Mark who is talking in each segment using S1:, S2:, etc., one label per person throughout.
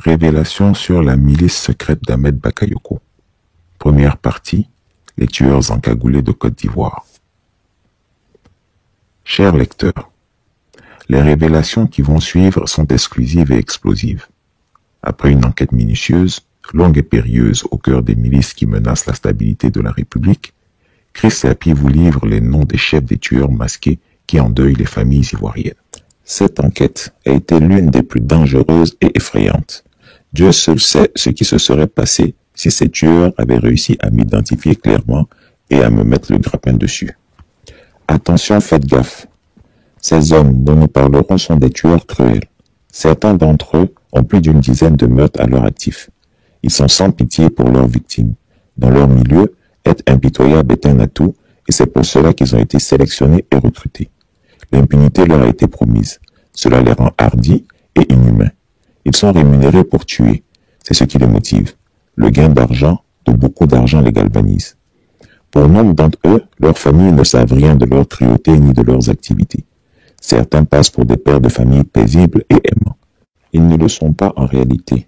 S1: Révélation sur la milice secrète d'Ahmed Bakayoko. Première partie, les tueurs encagoulés de Côte d'Ivoire. Chers lecteurs, les révélations qui vont suivre sont exclusives et explosives. Après une enquête minutieuse, longue et périlleuse au cœur des milices qui menacent la stabilité de la République, Chris Yapi vous livre les noms des chefs des tueurs masqués qui endeuillent les familles ivoiriennes. Cette enquête a été l'une des plus dangereuses et effrayantes. Dieu seul sait ce qui se serait passé si ces tueurs avaient réussi à m'identifier clairement et à me mettre le grappin dessus. Attention, faites gaffe. Ces hommes dont nous parlerons sont des tueurs cruels. Certains d'entre eux ont plus d'une dizaine de meurtres à leur actif. Ils sont sans pitié pour leurs victimes. Dans leur milieu, être impitoyable est un atout et c'est pour cela qu'ils ont été sélectionnés et recrutés. L'impunité leur a été promise. Cela les rend hardis et inhumains. Ils sont rémunérés pour tuer. C'est ce qui les motive. Le gain d'argent, de beaucoup d'argent les galvanise. Pour nombre d'entre eux, leurs familles ne savent rien de leur cruauté ni de leurs activités. Certains passent pour des pères de famille paisibles et aimants. Ils ne le sont pas en réalité.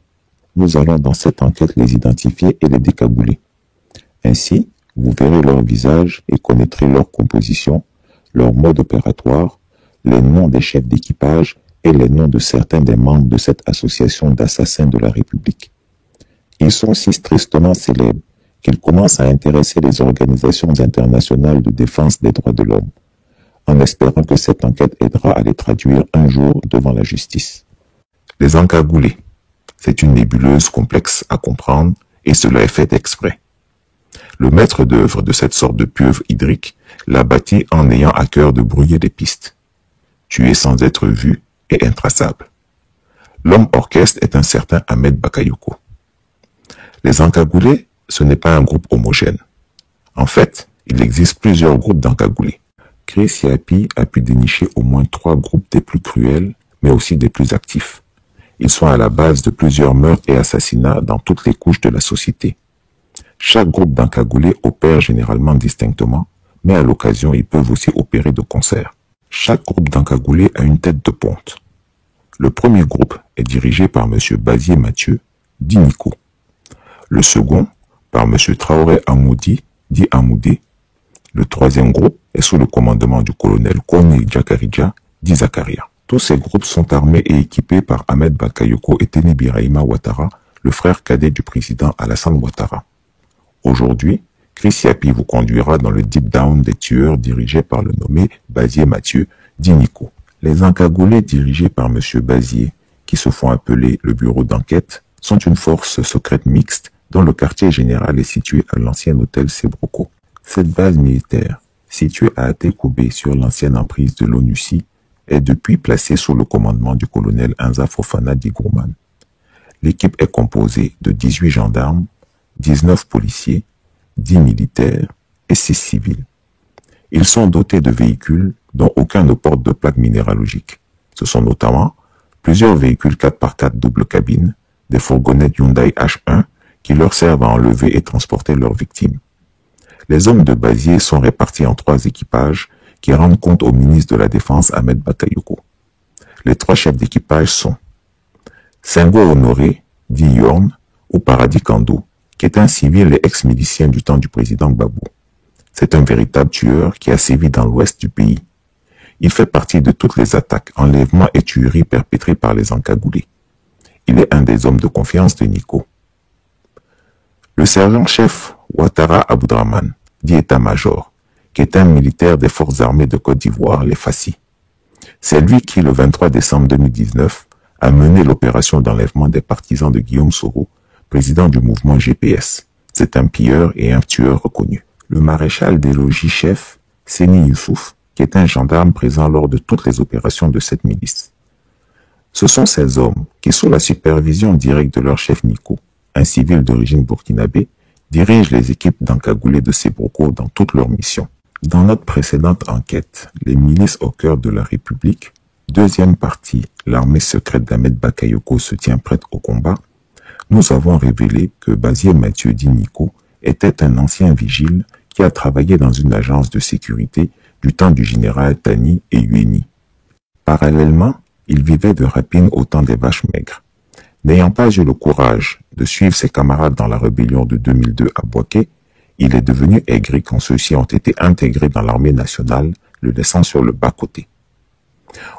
S1: Nous allons dans cette enquête les identifier et les décabouler. Ainsi, vous verrez leur visage et connaîtrez leur composition, leur mode opératoire, les noms des chefs d'équipage et les noms de certains des membres de cette association d'assassins de la République. Ils sont si tristement célèbres qu'ils commencent à intéresser les organisations internationales de défense des droits de l'homme, en espérant que cette enquête aidera à les traduire un jour devant la justice. Les encagoulés, c'est une nébuleuse complexe à comprendre et cela est fait exprès. Le maître d'œuvre de cette sorte de pieuvre hydrique l'a bâti en ayant à cœur de brouiller les pistes. Tuer sans être vu et intraçable. L'homme orchestre est un certain Ahmed Bakayoko. Les encagoulés, ce n'est pas un groupe homogène. En fait, il existe plusieurs groupes d'encagoulés. Chris Yapi a pu dénicher au moins 3 groupes des plus cruels, mais aussi des plus actifs. Ils sont à la base de plusieurs meurtres et assassinats dans toutes les couches de la société. Chaque groupe d'encagoulés opère généralement distinctement, mais à l'occasion, ils peuvent aussi opérer de concert. Chaque groupe d'encagoulés a une tête de ponte. Le premier groupe est dirigé par M. Bazier Mathieu, dit Nico. Le second, par M. Traoré Amoudi, dit Amoudé. Le troisième groupe est sous le commandement du colonel Kone Djakaridja, dit Zakaria. Tous ces groupes sont armés et équipés par Ahmed Bakayoko et Teni Birahima Ouattara, le frère cadet du président Alassane Ouattara. Aujourd'hui, Chris Yapi vous conduira dans le deep down des tueurs dirigés par le nommé Bazier Mathieu, dit Nico. Les encagoulés dirigés par M. Bazier, qui se font appeler le bureau d'enquête, sont une force secrète mixte dont le quartier général est situé à l'ancien hôtel Sebroco. Cette base militaire, située à Atekoubé sur l'ancienne emprise de l'ONUCI, est depuis placée sous le commandement du colonel Anza Fofana Digourman. L'équipe est composée de 18 gendarmes, 19 policiers, 10 militaires et 6 civils. Ils sont dotés de véhicules dont aucun ne porte de plaque minéralogique. Ce sont notamment plusieurs véhicules 4x4 double cabine, des fourgonnettes Hyundai H1 qui leur servent à enlever et transporter leurs victimes. Les hommes de Bazier sont répartis en 3 équipages qui rendent compte au ministre de la Défense Ahmed Bakayoko. Les 3 chefs d'équipage sont Sengo Honoré, dit Yorn, ou Paradis Kando, qui est un civil et ex-milicien du temps du président Gbagbo. C'est un véritable tueur qui a sévi dans l'ouest du pays. Il fait partie de toutes les attaques, enlèvements et tueries perpétrées par les encagoulés. Il est un des hommes de confiance de Nico. Le sergent-chef Ouattara Aboudraman, dit état-major, qui est un militaire des forces armées de Côte d'Ivoire, les FACI. C'est lui qui, le 23 décembre 2019, a mené l'opération d'enlèvement des partisans de Guillaume Soro, président du mouvement GPS. C'est un pilleur et un tueur reconnu. Le maréchal des logis-chefs, Seni Youssouf, qui est un gendarme présent lors de toutes les opérations de cette milice. Ce sont ces hommes qui, sous la supervision directe de leur chef Nico, un civil d'origine burkinabé, dirigent les équipes d'encagoulés de Sebroco dans toutes leurs missions. Dans notre précédente enquête, les milices au cœur de la République, deuxième partie, l'armée secrète d'Ahmed Bakayoko se tient prête au combat, nous avons révélé que Bazier Mathieu dit Nico était un ancien vigile qui a travaillé dans une agence de sécurité du temps du général Tani et Ueni. Parallèlement, il vivait de rapine au temps des vaches maigres. N'ayant pas eu le courage de suivre ses camarades dans la rébellion de 2002 à Bouaké, il est devenu aigri quand ceux-ci ont été intégrés dans l'armée nationale, le laissant sur le bas-côté.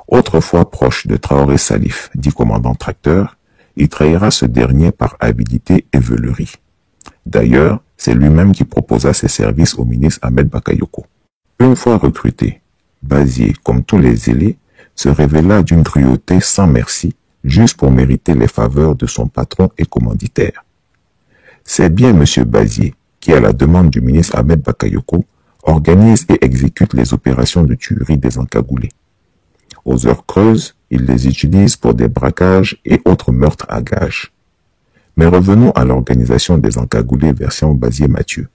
S1: Autrefois proche de Traoré Salif, dit commandant tracteur, il trahira ce dernier par avidité et veulerie. D'ailleurs, c'est lui-même qui proposa ses services au ministre Ahmed Bakayoko. Une fois recruté, Bazié, comme tous les zélés, se révéla d'une cruauté sans merci, juste pour mériter les faveurs de son patron et commanditaire. C'est bien M. Bazié qui, à la demande du ministre Ahmed Bakayoko, organise et exécute les opérations de tuerie des encagoulés. Aux heures creuses, il les utilise pour des braquages et autres meurtres à gages. Mais revenons à l'organisation des encagoulés version Bazié-Mathieu.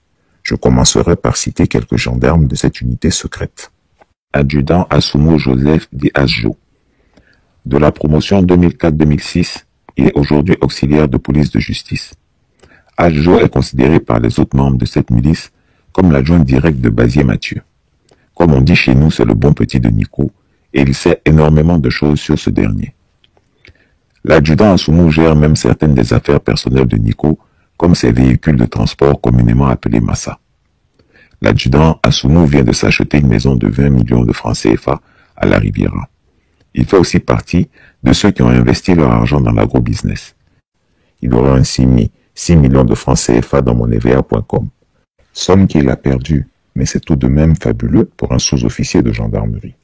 S1: Je commencerai par citer quelques gendarmes de cette unité secrète. Adjudant Assoumo Joseph dit Asjo. De la promotion 2004-2006, il est aujourd'hui auxiliaire de police de justice. Asjo est considéré par les autres membres de cette milice comme l'adjoint direct de Bazié-Mathieu. Comme on dit chez nous, c'est le bon petit de Nico, et il sait énormément de choses sur ce dernier. L'adjudant Assoumo gère même certaines des affaires personnelles de Nico, comme ses véhicules de transport communément appelés Massa. L'adjudant Assoumo vient de s'acheter une maison de 20 millions de francs CFA à la Riviera. Il fait aussi partie de ceux qui ont investi leur argent dans l'agro-business. Il aura ainsi mis 6 millions de francs CFA dans moneva.com. Somme qu'il a perdue, mais c'est tout de même fabuleux pour un sous-officier de gendarmerie.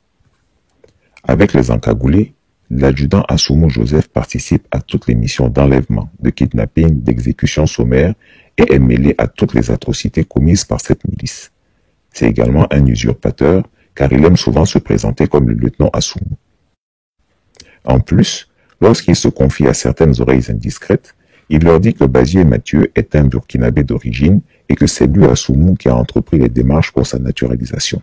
S1: Avec les encagoulés, l'adjudant Assoumo Joseph participe à toutes les missions d'enlèvement, de kidnapping, d'exécution sommaire et est mêlé à toutes les atrocités commises par cette milice. C'est également un usurpateur, car il aime souvent se présenter comme le lieutenant Assoumo. En plus, lorsqu'il se confie à certaines oreilles indiscrètes, il leur dit que Bazié-Mathieu est un Burkinabé d'origine et que c'est lui Assoumo qui a entrepris les démarches pour sa naturalisation.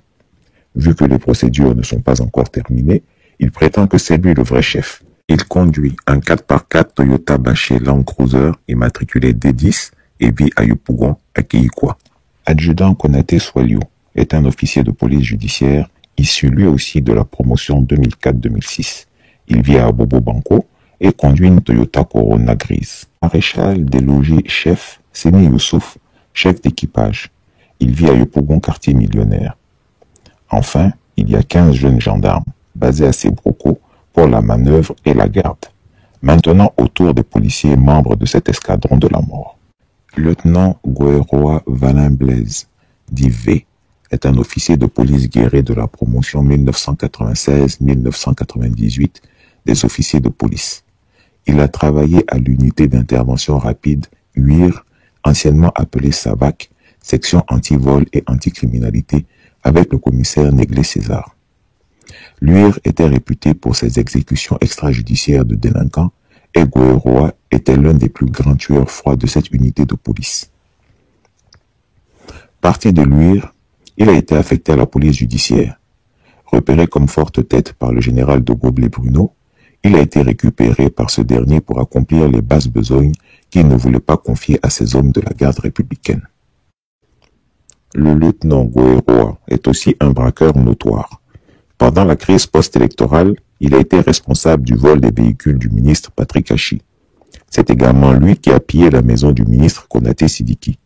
S1: Vu que les procédures ne sont pas encore terminées, il prétend que c'est lui le vrai chef. Il conduit un 4x4 Toyota Baché Land Cruiser immatriculé D10 et vit à Yopougon, à Keikwa. Adjudant Konaté Swalio est un officier de police judiciaire issu lui aussi de la promotion 2004-2006. Il vit à Bobo Banco et conduit une Toyota Corona grise. Maréchal des logis chef, Séné Youssouf, chef d'équipage. Il vit à Yopougon, quartier millionnaire. Enfin, il y a 15 jeunes gendarmes basés à Sébroko pour la manœuvre et la garde. Maintenant autour des policiers membres de cet escadron de la mort. Lieutenant Goeroa Valin Blaise, dit V, est un officier de police guerrier de la promotion 1996-1998 des officiers de police. Il a travaillé à l'unité d'intervention rapide UIR, anciennement appelée SAVAC, section anti-vol et anti-criminalité, avec le commissaire Néglé César. L'UIR était réputé pour ses exécutions extrajudiciaires de délinquants et Goeroa était l'un des plus grands tueurs froids de cette unité de police. Parti de l'UIR, il a été affecté à la police judiciaire. Repéré comme forte tête par le général de Goblet Bruno, il a été récupéré par ce dernier pour accomplir les basses besognes qu'il ne voulait pas confier à ses hommes de la garde républicaine. Le lieutenant Goeroa est aussi un braqueur notoire. Pendant la crise post-électorale, il a été responsable du vol des véhicules du ministre Patrick Hachi. C'est également lui qui a pillé la maison du ministre Konaté Sidiki.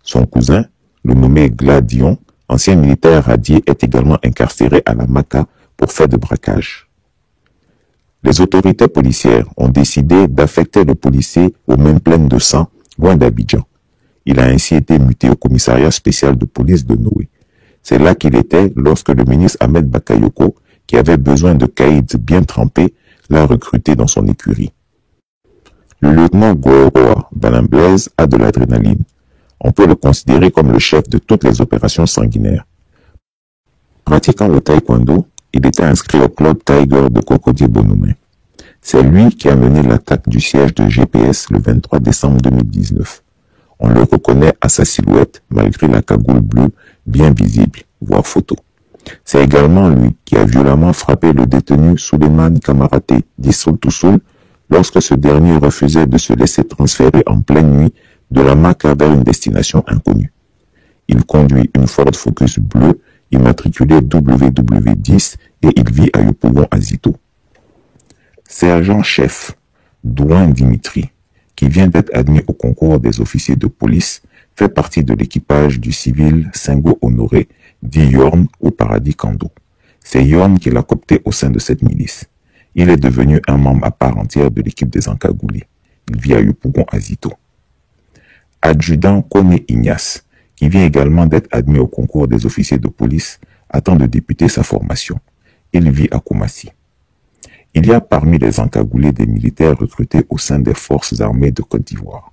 S1: Son cousin, le nommé Gladion, ancien militaire radié, est également incarcéré à la Maka pour fait de braquage. Les autorités policières ont décidé d'affecter le policier aux mains pleines de sang, loin d'Abidjan. Il a ainsi été muté au commissariat spécial de police de Noé. C'est là qu'il était lorsque le ministre Ahmed Bakayoko, qui avait besoin de caïds bien trempés, l'a recruté dans son écurie. Le lieutenant Goeroa Valin Blaise a de l'adrénaline. On peut le considérer comme le chef de toutes les opérations sanguinaires. Pratiquant le taekwondo, il était inscrit au club Tiger de Cocody Bonoumé. C'est lui qui a mené l'attaque du siège de GPS le 23 décembre 2019. On le reconnaît à sa silhouette malgré la cagoule bleue bien visible, voire photo. C'est également lui qui a violemment frappé le détenu Souleymane Kamaraté, dit Soul lorsque ce dernier refusait de se laisser transférer en pleine nuit de la Maka vers une destination inconnue. Il conduit une Ford Focus bleue immatriculée WW10 et il vit à Yopougon Azito. Sergent-chef, Douin Dimitri, qui vient d'être admis au concours des officiers de police, fait partie de l'équipage du civil Senghor Honoré, dit Yorn au Paradis Kando. C'est Yorn qui l'a coopté au sein de cette milice. Il est devenu un membre à part entière de l'équipe des encagoulés. Il vit à Yopougon Azito. Adjudant Kone Ignace, qui vient également d'être admis au concours des officiers de police, attend de débuter sa formation. Il vit à Koumassi. Il y a parmi les encagoulés des militaires recrutés au sein des forces armées de Côte d'Ivoire.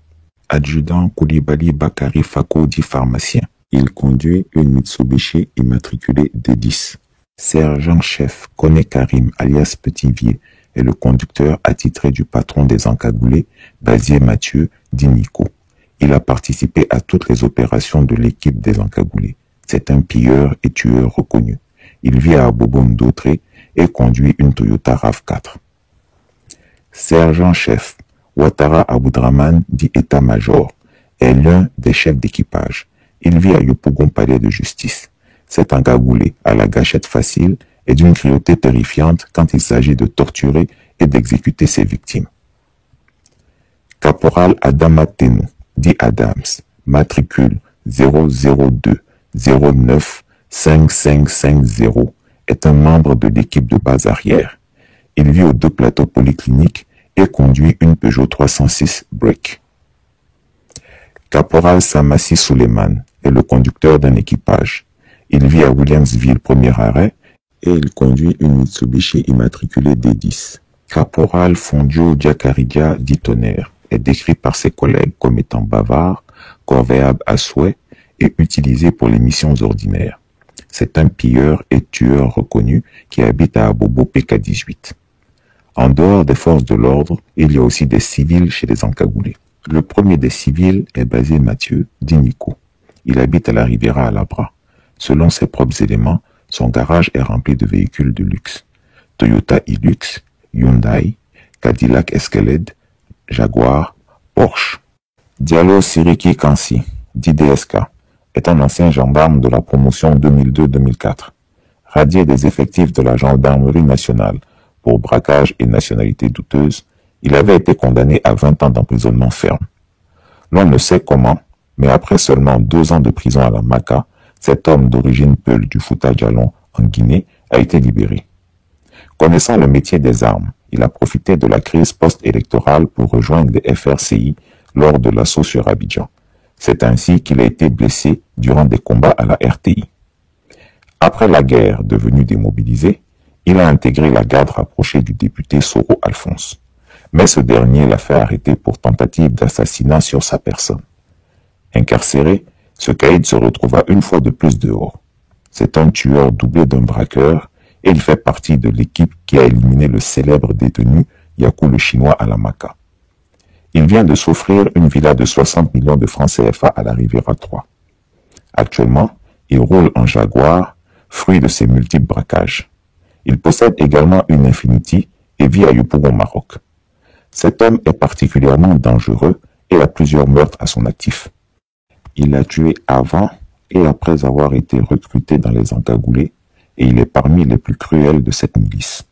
S1: Adjudant Koulibaly Bakary Fako dit pharmacien. Il conduit une Mitsubishi immatriculée D10. Sergent-chef Kone Karim alias Petit-Vier est le conducteur attitré du patron des encagoulés, Bazier Mathieu dit Nico. Il a participé à toutes les opérations de l'équipe des encagoulés. C'est un pilleur et tueur reconnu. Il vit à Bobom Dotré et conduit une Toyota RAV4. Sergent-chef Ouattara Aboudraman dit état-major est l'un des chefs d'équipage. Il vit à Yopougon Palais de Justice. Cet encagoulé à la gâchette facile est d'une cruauté terrifiante quand il s'agit de torturer et d'exécuter ses victimes. Caporal Adama Tenou dit Adams, matricule 002 09 5550, est un membre de l'équipe de base arrière. Il vit aux 2 plateaux polycliniques et conduit une Peugeot 306 Break. Caporal Samassi Suleiman est le conducteur d'un équipage. Il vit à Williamsville, premier arrêt, et il conduit une Mitsubishi immatriculée D10. Caporal Fondio Diakaridia dit Tonnerre est décrit par ses collègues comme étant bavard, corvéable à souhait et utilisé pour les missions ordinaires. C'est un pilleur et tueur reconnu qui habite à Abobo PK18. En dehors des forces de l'ordre, il y a aussi des civils chez les encagoulés. Le premier des civils est Bazier Mathieu dit Nico. Il habite à la Riviera à Labra. Selon ses propres éléments, son garage est rempli de véhicules de luxe. Toyota Hilux, Hyundai, Cadillac Escalade, Jaguar, Porsche. Diallo Siriki Kansi, dit DSK, est un ancien gendarme de la promotion 2002-2004. Radié des effectifs de la gendarmerie nationale pour braquage et nationalité douteuse, il avait été condamné à 20 ans d'emprisonnement ferme. L'on ne sait comment, mais après seulement 2 ans de prison à la Maka, cet homme d'origine Peul du Fouta Djallon en Guinée a été libéré. Connaissant le métier des armes, il a profité de la crise post-électorale pour rejoindre les FRCI lors de l'assaut sur Abidjan. C'est ainsi qu'il a été blessé durant des combats à la RTI. Après la guerre devenue démobilisée, il a intégré la garde rapprochée du député Soro Alphonse. Mais ce dernier l'a fait arrêter pour tentative d'assassinat sur sa personne. Incarcéré, ce caïd se retrouva une fois de plus dehors. C'est un tueur doublé d'un braqueur et il fait partie de l'équipe qui a éliminé le célèbre détenu Yakou le Chinois à la Maka. Il vient de s'offrir une villa de 60 millions de francs CFA à la Riviera 3. Actuellement, il roule en Jaguar, fruit de ses multiples braquages. Il possède également une Infiniti et vit à Yopougon, Maroc. Cet homme est particulièrement dangereux et a plusieurs meurtres à son actif. Il a tué avant et après avoir été recruté dans les encagoulés et il est parmi les plus cruels de cette milice.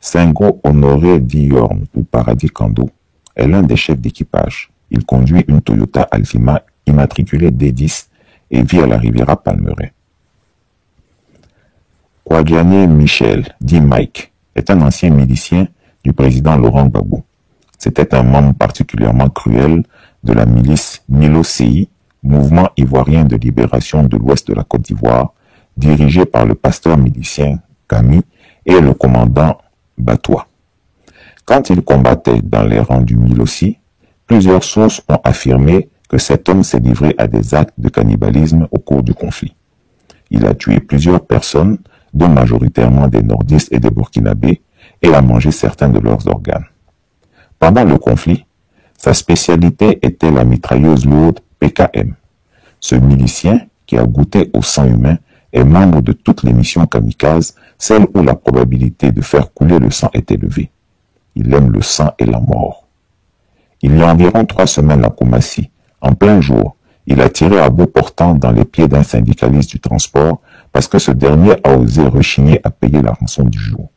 S1: Senghor Honoré Diorn ou Paradis Kando est l'un des chefs d'équipage. Il conduit une Toyota Altima immatriculée D10 et vit à la Riviera Palmeraie. Kouadiané Michel, dit Mike, est un ancien milicien du président Laurent Gbagbo. C'était un membre particulièrement cruel de la milice Milo-CI, mouvement ivoirien de libération de l'ouest de la Côte d'Ivoire, dirigé par le pasteur milicien Kami et le commandant Batois. Quand il combattait dans les rangs du Milosi, plusieurs sources ont affirmé que cet homme s'est livré à des actes de cannibalisme au cours du conflit. Il a tué plusieurs personnes, dont majoritairement des nordistes et des burkinabés, et a mangé certains de leurs organes. Pendant le conflit, sa spécialité était la mitrailleuse lourde PKM. Ce milicien, qui a goûté au sang humain, est membre de toutes les missions kamikazes, celles où la probabilité de faire couler le sang est élevée. Il aime le sang et la mort. Il y a environ 3 semaines à Koumassi, en plein jour, il a tiré à bout portant dans les pieds d'un syndicaliste du transport parce que ce dernier a osé rechigner à payer la rançon du jour.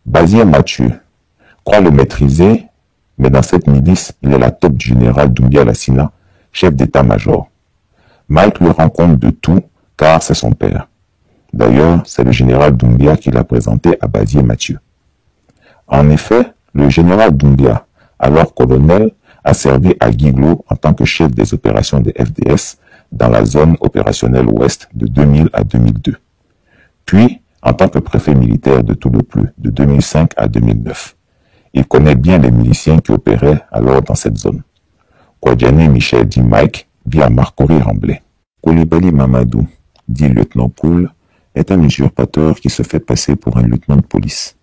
S1: Bazier Mathieu, croit le maîtriser, mais dans cette milice, il est la top du général Doumbia Lassina, chef d'état-major. Mike lui rend compte de tout, car c'est son père. D'ailleurs, c'est le général Doumbia qui l'a présenté à Bazier Mathieu. En effet, le général Doumbia, alors colonel, a servi à Guiglo en tant que chef des opérations des FDS dans la zone opérationnelle ouest de 2000 à 2002. Puis, en tant que préfet militaire de Toulouse de 2005 à 2009. Il connaît bien les miliciens qui opéraient alors dans cette zone. Kwadjane Michel dit Mike vit à Marcory Remblai. Coulibaly Mamadou, dit lieutenant Koul, est un usurpateur qui se fait passer pour un lieutenant de police.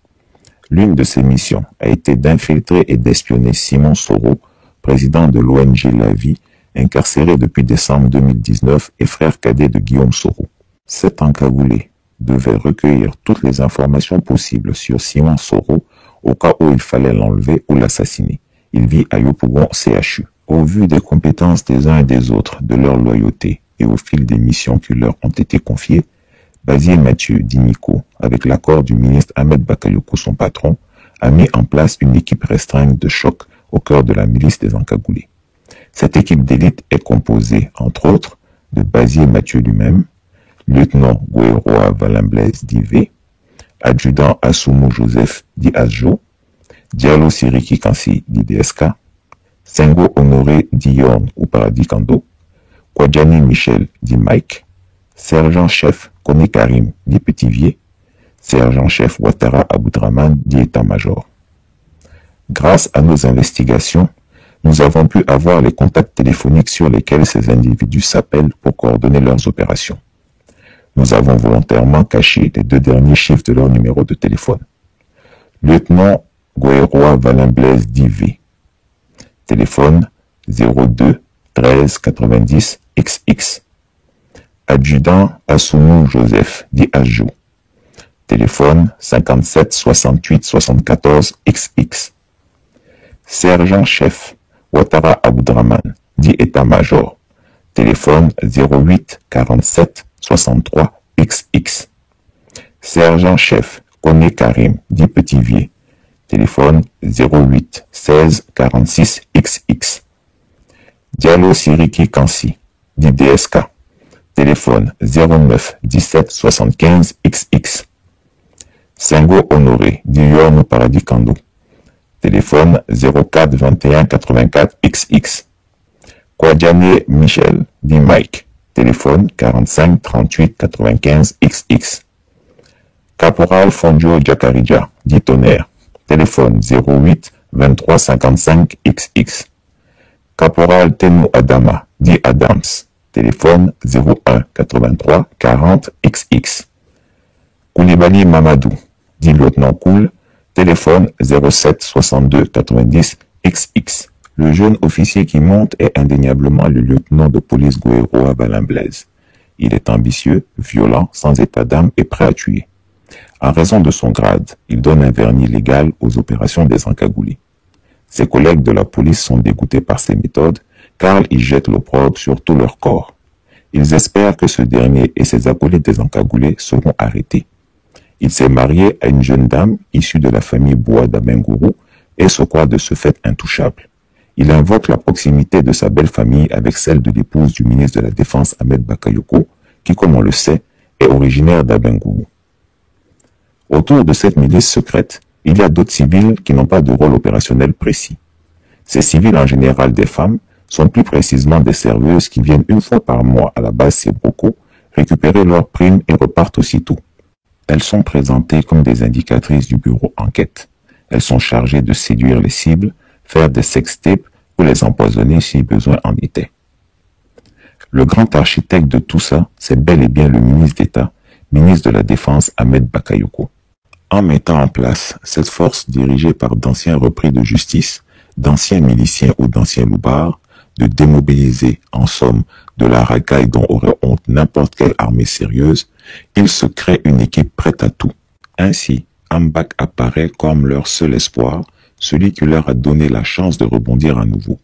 S1: L'une de ses missions a été d'infiltrer et d'espionner Simon Soro, président de l'ONG La Vie, incarcéré depuis décembre 2019 et frère cadet de Guillaume Soro. Cet encagoulé devait recueillir toutes les informations possibles sur Simon Soro au cas où il fallait l'enlever ou l'assassiner. Il vit à Yopougon CHU. Au vu des compétences des uns et des autres, de leur loyauté et au fil des missions qui leur ont été confiées, Bazier Mathieu Diniko, avec l'accord du ministre Ahmed Bakayoko, son patron, a mis en place une équipe restreinte de choc au cœur de la milice des encagoulés. Cette équipe d'élite est composée, entre autres, de Bazier Mathieu lui-même, lieutenant Goueroa Valamblaise d'Ivé, adjudant Assoumou Joseph dit Asjo, Diallo Siriki Kansi dit DSK, Sengo Honoré dit Yorn ou Paradis Kando, Kwadjane Michel dit Mike, sergent-chef Kone Karim dit Petitvier, sergent-chef Ouattara Aboudraman dit état-major. Grâce à nos investigations, nous avons pu avoir les contacts téléphoniques sur lesquels ces individus s'appellent pour coordonner leurs opérations. Nous avons volontairement caché les deux derniers chiffres de leur numéro de téléphone. Lieutenant Goueroa Valamblaise d'Ivé. Téléphone 02 13 90 XX. Adjudant Assoumou Joseph dit Ajou. Téléphone 57 68 74 XX. Sergent-chef Ouattara Aboudraman dit état-major. Téléphone 08 47 63 XX. Sergent-chef Kone Karim dit Petitvier. Téléphone 08 16 46 XX. Diallo Siriki Kansi dit DSK. Téléphone 09 17 75 XX. Sengo Honoré dit Yorn Paradis Kando. Téléphone 04 21 84 XX. Kwadjane Michel dit Mike. Téléphone 45 38 95 XX. Caporal Fondio Jakaridja dit Tonnerre. Téléphone 08 23 55 XX. Caporal Tenu Adama dit Adams. Téléphone 01 83 40 XX. Coulibaly Mamadou dit lieutenant Koul. Téléphone 07 62 90 XX. Le jeune officier qui monte est indéniablement le lieutenant de police Goueroa Valamblaise. Il est ambitieux, violent, sans état d'âme et prêt à tuer. En raison de son grade, il donne un vernis légal aux opérations des encagoulés. Ses collègues de la police sont dégoûtés par ses méthodes car il jette l'opprobre sur tout leur corps. Ils espèrent que ce dernier et ses acolytes des encagoulés seront arrêtés. Il s'est marié à une jeune dame issue de la famille Bouada Bengourou et se croit de ce fait intouchable. Il invoque la proximité de sa belle famille avec celle de l'épouse du ministre de la Défense Ahmed Bakayoko, qui, comme on le sait, est originaire d'Abengourou. Autour de cette milice secrète, il y a d'autres civils qui n'ont pas de rôle opérationnel précis. Ces civils, en général des femmes, sont plus précisément des serveuses qui viennent une fois par mois à la base Sebroco récupérer leurs primes et repartent aussitôt. Elles sont présentées comme des indicatrices du bureau enquête. Elles sont chargées de séduire les cibles, faire des sextapes ou les empoisonner si besoin en était. Le grand architecte de tout ça, c'est bel et bien le ministre d'État, ministre de la Défense Ahmed Bakayoko. En mettant en place cette force dirigée par d'anciens repris de justice, d'anciens miliciens ou d'anciens loupards, de démobiliser, en somme, de la racaille dont aurait honte n'importe quelle armée sérieuse, il se crée une équipe prête à tout. Ainsi, Ambak apparaît comme leur seul espoir, celui qui leur a donné la chance de rebondir à nouveau.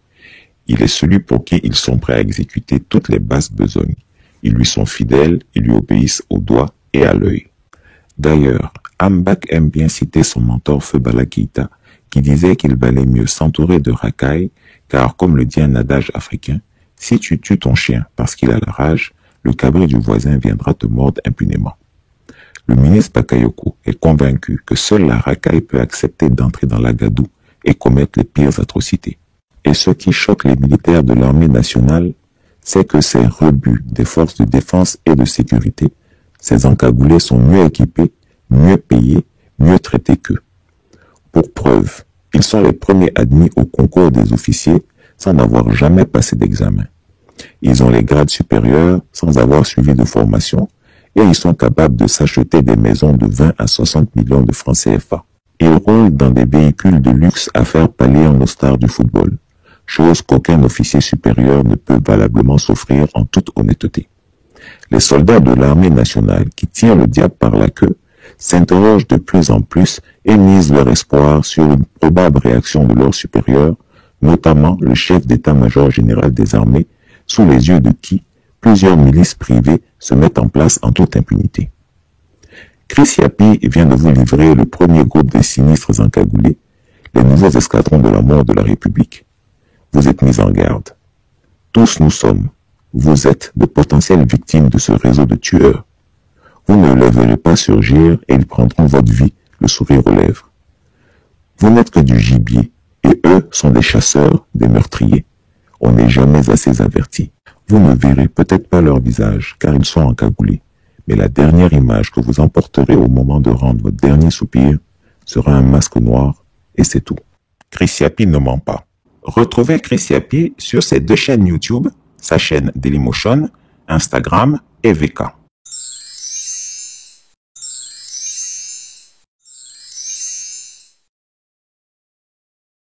S1: Il est celui pour qui ils sont prêts à exécuter toutes les basses besognes. Ils lui sont fidèles, ils lui obéissent au doigt et à l'œil. D'ailleurs, Ambak aime bien citer son mentor Feu Bala Keïta, qui disait qu'il valait mieux s'entourer de racailles, car comme le dit un adage africain, si tu tues ton chien parce qu'il a la rage, le cabri du voisin viendra te mordre impunément. Le ministre Bakayoko est convaincu que seule la racaille peut accepter d'entrer dans la gadoue et commettre les pires atrocités. Et ce qui choque les militaires de l'armée nationale, c'est que ces rebuts des forces de défense et de sécurité, ces encagoulés sont mieux équipés, mieux payés, mieux traités qu'eux. Pour preuve, ils sont les premiers admis au concours des officiers sans n'avoir jamais passé d'examen. Ils ont les grades supérieurs sans avoir suivi de formation et ils sont capables de s'acheter des maisons de 20 à 60 millions de francs CFA. Ils roulent dans des véhicules de luxe à faire pâlir nos stars du football, chose qu'aucun officier supérieur ne peut valablement s'offrir en toute honnêteté. Les soldats de l'armée nationale qui tirent le diable par la queue s'interrogent de plus en plus et misent leur espoir sur une probable réaction de leurs supérieurs, notamment le chef d'état-major général des armées, sous les yeux de qui plusieurs milices privées se mettent en place en toute impunité. Chris Yapi vient de vous livrer le premier groupe des sinistres encagoulés, les nouveaux escadrons de la mort de la République. Vous êtes mis en garde. Tous nous sommes, vous êtes de potentielles victimes de ce réseau de tueurs. Vous ne les verrez pas surgir et ils prendront votre vie, le sourire aux lèvres. Vous n'êtes que du gibier et eux sont des chasseurs, des meurtriers. On n'est jamais assez averti. Vous ne verrez peut-être pas leur visage car ils sont encagoulés, mais la dernière image que vous emporterez au moment de rendre votre dernier soupir sera un masque noir et c'est tout. Chris Yapi ne ment pas. Retrouvez Chris Yapi sur ses deux chaînes YouTube, sa chaîne Dailymotion, Instagram et VK.